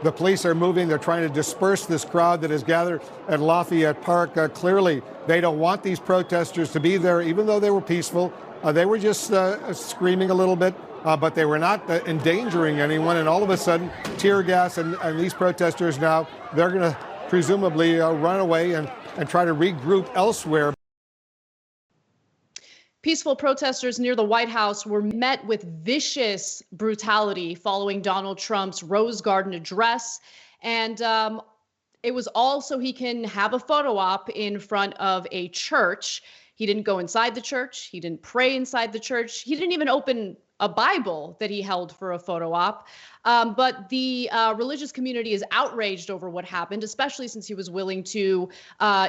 The police are moving. They're trying to disperse this crowd that has gathered at Lafayette Park. Clearly, they don't want these protesters to be there, even though they were peaceful. They were just screaming a little bit, but they were not endangering anyone. And all of a sudden, tear gas and these protesters now, they're going to presumably run away and try to regroup elsewhere. Peaceful protesters near the White House were met with vicious brutality following Donald Trump's Rose Garden address. And it was all so he can have a photo op in front of a church. He didn't go inside the church. He didn't pray inside the church. He didn't even open a Bible that he held for a photo op. But the religious community is outraged over what happened, especially since he was willing to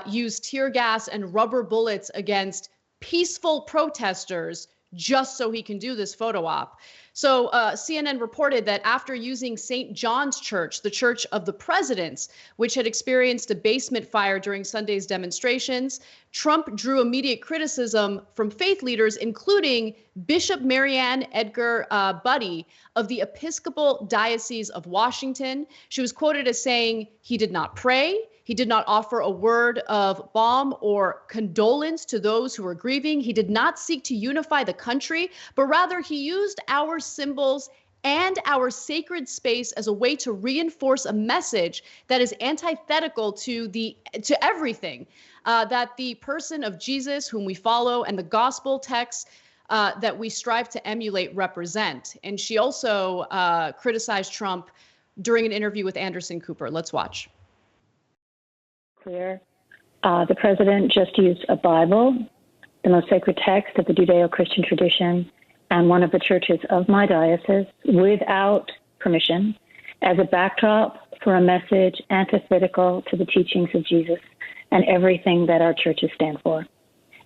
use tear gas and rubber bullets against peaceful protesters just so he can do this photo op. So CNN reported that after using St. John's Church, the Church of the Presidents, which had experienced a basement fire during Sunday's demonstrations, Trump drew immediate criticism from faith leaders, including Bishop Marianne Edgar Budde of the Episcopal Diocese of Washington. She was quoted as saying he did not pray. He did not offer a word of balm or condolence to those who were grieving. He did not seek to unify the country, but rather he used our symbols and our sacred space as a way to reinforce a message that is antithetical to everything that the person of Jesus, whom we follow, and the gospel texts that we strive to emulate represent. And she also criticized Trump during an interview with Anderson Cooper. Let's watch. Clear. The president just used a Bible, the most sacred text of the Judeo-Christian tradition, and one of the churches of my diocese, without permission, as a backdrop for a message antithetical to the teachings of Jesus and everything that our churches stand for.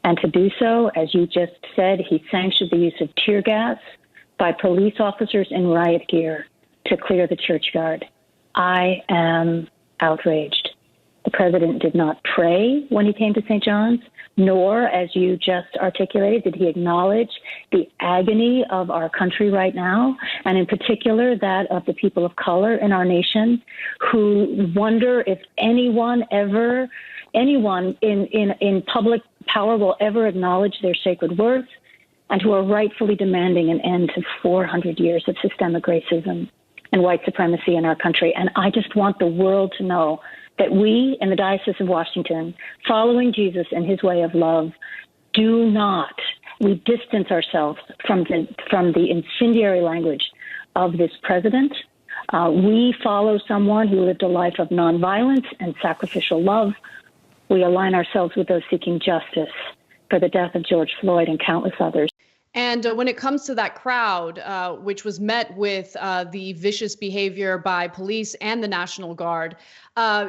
And to do so, as you just said, he sanctioned the use of tear gas by police officers in riot gear to clear the churchyard. I am outraged. The president did not pray when he came to St. John's, nor, as you just articulated, did he acknowledge the agony of our country right now, and in particular that of the people of color in our nation who wonder if anyone in public power will ever acknowledge their sacred worth, and who are rightfully demanding an end to 400 years of systemic racism and white supremacy in our country. And I just want the world to know that we in the Diocese of Washington, following Jesus and his way of love, we distance ourselves from the incendiary language of this president. We follow someone who lived a life of nonviolence and sacrificial love. We align ourselves with those seeking justice for the death of George Floyd and countless others. And when it comes to that crowd, which was met with the vicious behavior by police and the National Guard,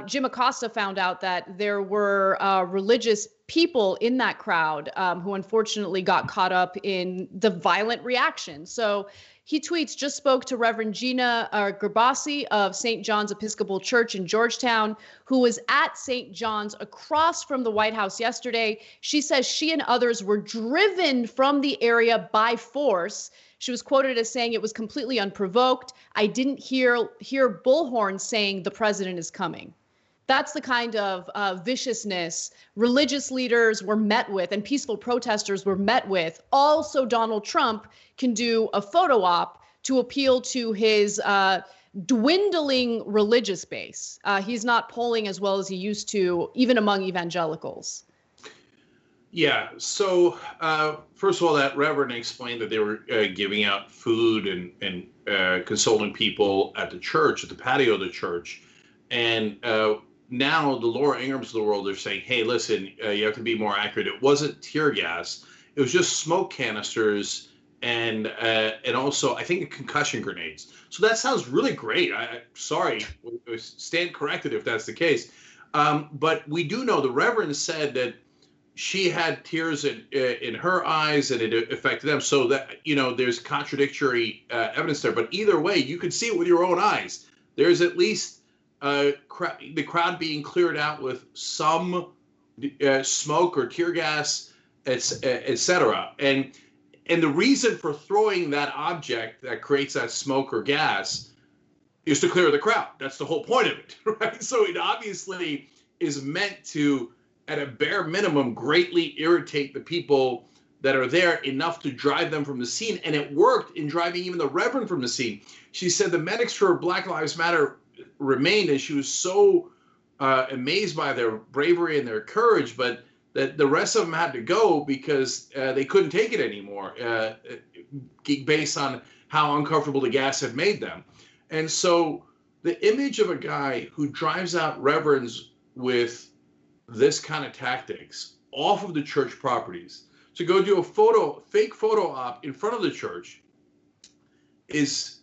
Jim Acosta found out that there were religious people in that crowd who unfortunately got caught up in the violent reaction. So he tweets, just spoke to Reverend Gina Gerbasi of St. John's Episcopal Church in Georgetown, who was at St. John's across from the White House yesterday. She says she and others were driven from the area by force. She was quoted as saying it was completely unprovoked. I didn't hear bullhorns saying the president is coming. That's the kind of viciousness religious leaders were met with and peaceful protesters were met with. Also, Donald Trump can do a photo op to appeal to his dwindling religious base. He's not polling as well as he used to, even among evangelicals. Yeah. So first of all, that Reverend explained that they were giving out food and consoling people at the church, at the patio of the church. And now the Laura Ingrams of the world are saying, hey, listen, you have to be more accurate. It wasn't tear gas. It was just smoke canisters and also, I think, concussion grenades. So that sounds really great. Sorry, stand corrected if that's the case. But we do know the Reverend said that she had tears in her eyes and it affected them. So that, there's contradictory evidence there. But either way, you could see it with your own eyes. There's at least the crowd being cleared out with some smoke or tear gas, etc. And the reason for throwing that object that creates that smoke or gas is to clear the crowd. That's the whole point of it, right? So it obviously is meant to, at a bare minimum, greatly irritate the people that are there enough to drive them from the scene. And it worked in driving even the Reverend from the scene. She said the medics for Black Lives Matter remained, and she was so amazed by their bravery and their courage, but that the rest of them had to go because they couldn't take it anymore, based on how uncomfortable the gas had made them. And so the image of a guy who drives out reverends with this kind of tactics off of the church properties to go do a fake photo op in front of the church is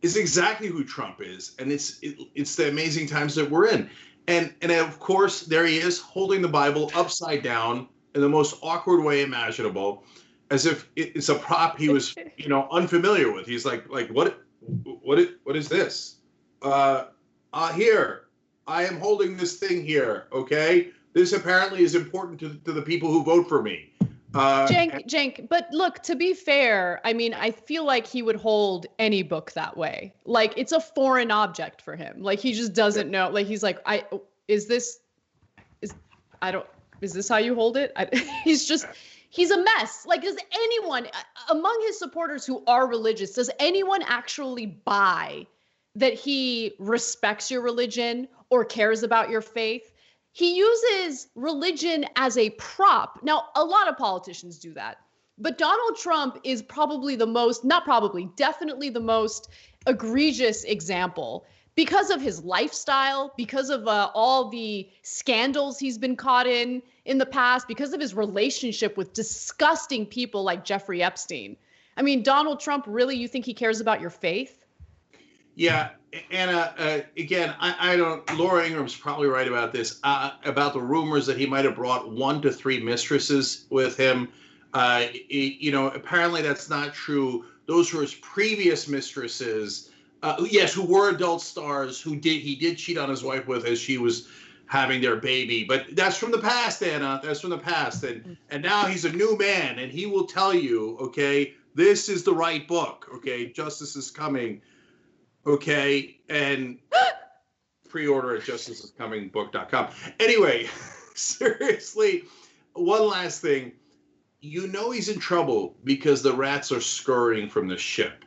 exactly who Trump is. And it's the amazing times that we're in. And of course, there he is holding the Bible upside down in the most awkward way imaginable, as if it's a prop he was, unfamiliar with. He's like, what is this? Here, I am holding this thing here. Okay, this apparently is important to the people who vote for me. Cenk, but look, to be fair, I mean, I feel like he would hold any book that way. Like, it's a foreign object for him. Like, he just doesn't know. Like, he's like, is this how you hold it? He's a mess. Like, does anyone among his supporters who are religious, does anyone actually buy that he respects your religion or cares about your faith? He uses religion as a prop. Now, a lot of politicians do that, but Donald Trump is probably definitely the most egregious example because of his lifestyle, because of all the scandals he's been caught in the past, because of his relationship with disgusting people like Jeffrey Epstein. I mean, Donald Trump, really, you think he cares about your faith? Yeah, Anna, again, I don't, Laura Ingram's probably right about this, about the rumors that he might have brought 1 to 3 mistresses with him. Apparently that's not true. Those were his previous mistresses, yes, who were adult stars, he did cheat on his wife with as she was having their baby. But that's from the past, Anna, that's from the past. And now he's a new man, and he will tell you, okay, this is the right book, okay, Justice is Coming. Okay, and pre-order at justicescomingbook.com. Anyway, seriously, one last thing. He's in trouble because the rats are scurrying from the ship.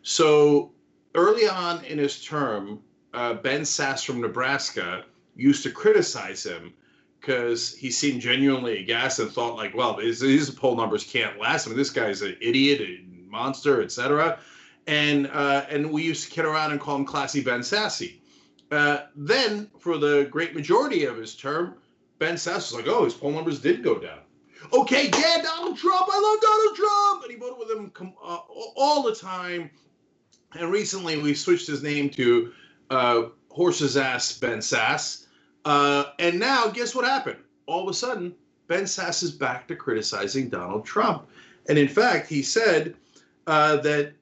So early on in his term, Ben Sasse from Nebraska used to criticize him because he seemed genuinely aghast and thought like, well, these poll numbers can't last. I mean, this guy's an idiot, a monster, etc. And we used to kid around and call him Classy Ben Sasse. Then, for the great majority of his term, Ben Sasse was like, oh, his poll numbers did go down. Okay, yeah, Donald Trump, I love Donald Trump! And he voted with him all the time. And recently, we switched his name to Horse's Ass Ben Sasse. And now, guess what happened? All of a sudden, Ben Sasse is back to criticizing Donald Trump. And in fact, he said that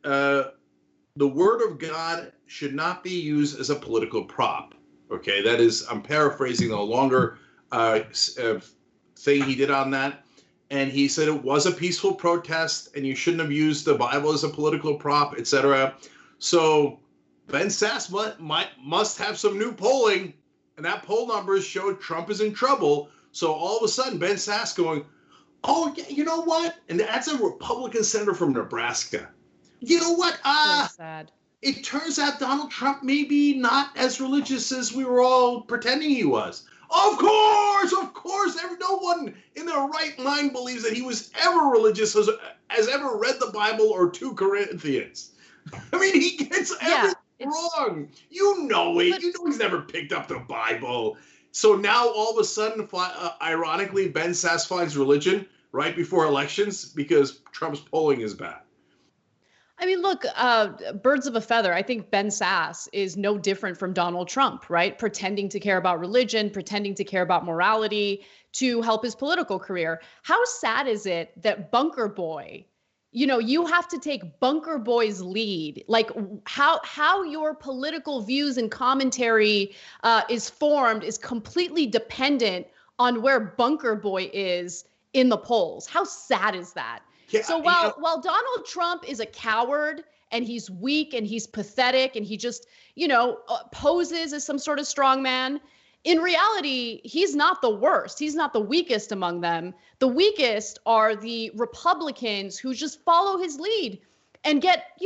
the word of God should not be used as a political prop. Okay, that is, I'm paraphrasing the longer thing he did on that. And he said it was a peaceful protest and you shouldn't have used the Bible as a political prop, etc. So Ben Sasse must have some new polling, and that poll numbers showed Trump is in trouble. So all of a sudden, Ben Sasse going, oh, yeah, you know what? And that's a Republican senator from Nebraska. You know what? So sad. It turns out Donald Trump may be not as religious as we were all pretending he was. Of course. No one in their right mind believes that he was ever religious, has ever read the Bible or 2 Corinthians. I mean, he gets everything wrong. You know it. You know he's never picked up the Bible. So now all of a sudden, ironically, Ben Sasse finds religion right before elections because Trump's polling is bad. I mean, look, birds of a feather. I think Ben Sasse is no different from Donald Trump, right? Pretending to care about religion, pretending to care about morality to help his political career. How sad is it that Bunker Boy, you have to take Bunker Boy's lead? Like how your political views and commentary is formed is completely dependent on where Bunker Boy is in the polls. How sad is that? Yeah, so while Donald Trump is a coward and he's weak and he's pathetic and he just, poses as some sort of strong man. In reality, he's not the worst. He's not the weakest among them. The weakest are the Republicans who just follow his lead and get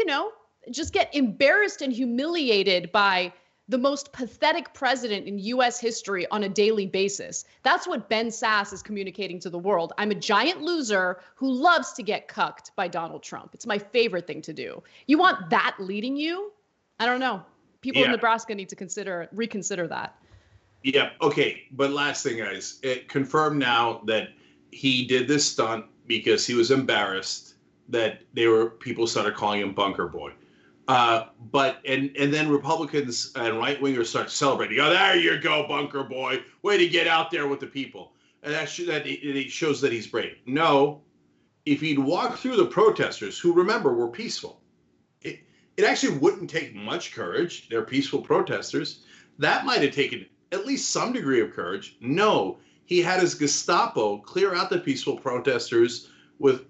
embarrassed and humiliated by the most pathetic president in U.S. history on a daily basis. That's what Ben Sasse is communicating to the world. I'm a giant loser who loves to get cucked by Donald Trump. It's my favorite thing to do. You want that leading you? I don't know. People in Nebraska need to reconsider that. Yeah. Okay. But last thing, guys, it confirmed now that he did this stunt because he was embarrassed that people started calling him Bunker Boy. But then Republicans and right wingers start celebrating. Oh, there you go, Bunker Boy. Way to get out there with the people. And it shows that he's brave. No, if he'd walked through the protesters, who remember were peaceful, it actually wouldn't take much courage. They're peaceful protesters. That might have taken at least some degree of courage. No, he had his Gestapo clear out the peaceful protesters with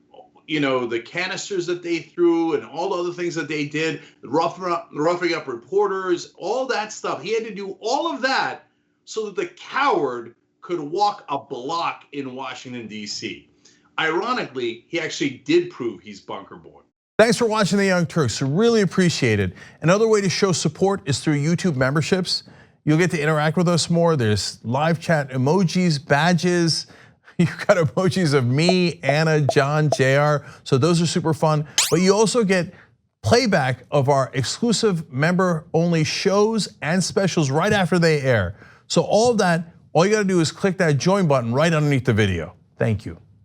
the canisters that they threw and all the other things that they did, roughing up reporters, all that stuff. He had to do all of that so that the coward could walk a block in Washington, D.C. Ironically, he actually did prove he's Bunker Boy. Thanks for watching The Young Turks. We really appreciate it. Another way to show support is through YouTube memberships. You'll get to interact with us more. There's live chat emojis, badges. You've got emojis of me, Anna, John, JR. So those are super fun. But you also get playback of our exclusive member-only shows and specials right after they air. So all of that, all you gotta do is click that join button right underneath the video. Thank you.